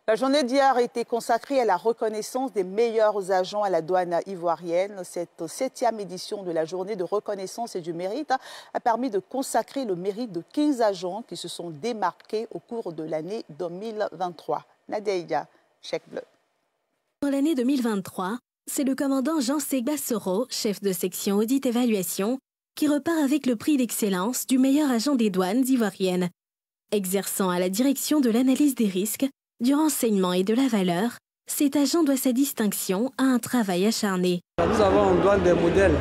La journée d'hier a été consacrée à la reconnaissance des meilleurs agents à la douane ivoirienne. Cette 7e édition de la journée de reconnaissance et du mérite a permis de consacrer le mérite de 15 agents qui se sont démarqués au cours de l'année 2023. Nadia, chèque bleu. Pour l'année 2023, c'est le commandant Jean Segba Soro, chef de section audit évaluation, qui repart avec le prix d'excellence du meilleur agent des douanes ivoiriennes. Exerçant à la direction de l'analyse des risques, du renseignement et de la valeur, cet agent doit sa distinction à un travail acharné. Nous avons en douane des modèles,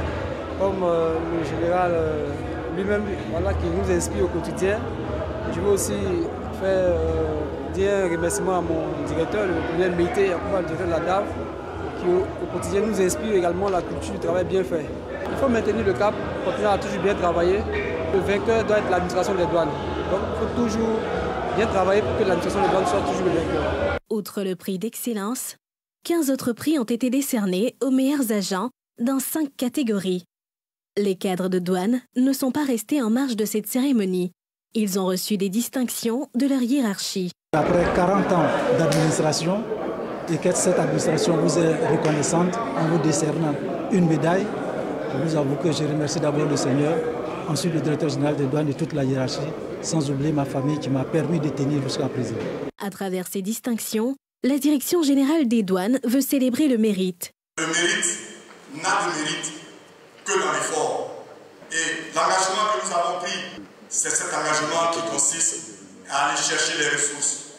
comme le général lui-même, qui nous inspire au quotidien. Je veux aussi faire dire un remerciement à mon directeur, le colonel militaire, le directeur de la DAV, qui au quotidien nous inspire également la culture du travail bien fait. Il faut maintenir le cap, continuer à toujours bien travailler. Le vainqueur doit être l'administration des douanes. Donc il faut toujours bien travailler pour que l'administration des douanes soit toujours le vainqueur. Outre le prix d'excellence, 15 autres prix ont été décernés aux meilleurs agents dans 5 catégories. Les cadres de douane ne sont pas restés en marge de cette cérémonie. Ils ont reçu des distinctions de leur hiérarchie. Après 40 ans d'administration, et que cette administration vous est reconnaissante en vous décernant une médaille, je vous avoue que je remercie d'abord le Seigneur, ensuite le directeur général des douanes et toute la hiérarchie, sans oublier ma famille qui m'a permis de tenir jusqu'à présent. À travers ces distinctions, la Direction générale des douanes veut célébrer le mérite. Le mérite n'a de mérite que dans l'effort. Et l'engagement que nous avons pris, c'est cet engagement qui consiste à aller chercher les ressources.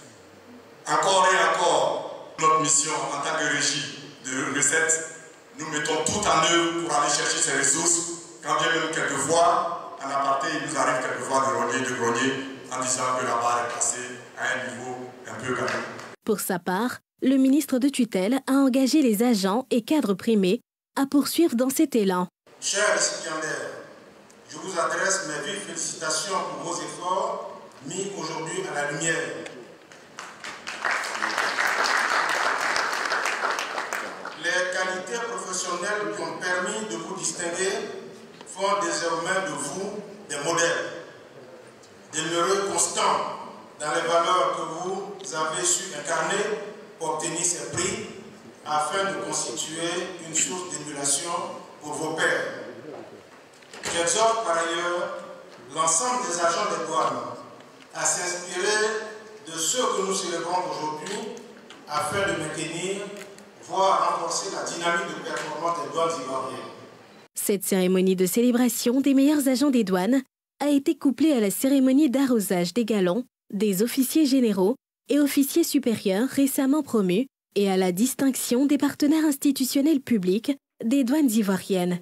Encore et encore, notre mission en tant que régie de recettes, nous mettons tout en œuvre pour aller chercher ces ressources, quand bien même quelquefois, en aparté, il nous arrive quelquefois de grogner en disant que la barre est passée à un niveau un peu calme. Pour sa part, le ministre de tutelle a engagé les agents et cadres primés à poursuivre dans cet élan. Chers récipiendaires, je vous adresse mes vives félicitations pour vos efforts mis aujourd'hui à la lumière. Les qualités professionnelles qui ont permis de vous distinguer font désormais de vous des modèles. Demeurez constants dans les valeurs que vous avez su incarner pour obtenir ces prix afin de constituer une source d'émulation pour vos pairs. J'exhorte par ailleurs l'ensemble des agents des douanes à s'inspirer de ce que nous célébrons aujourd'hui afin de maintenir, voire renforcer la dynamique de performance des douanes ivoiriennes. Cette cérémonie de célébration des meilleurs agents des douanes a été couplée à la cérémonie d'arrosage des galons des officiers généraux et officiers supérieurs récemment promus et à la distinction des partenaires institutionnels publics des douanes ivoiriennes.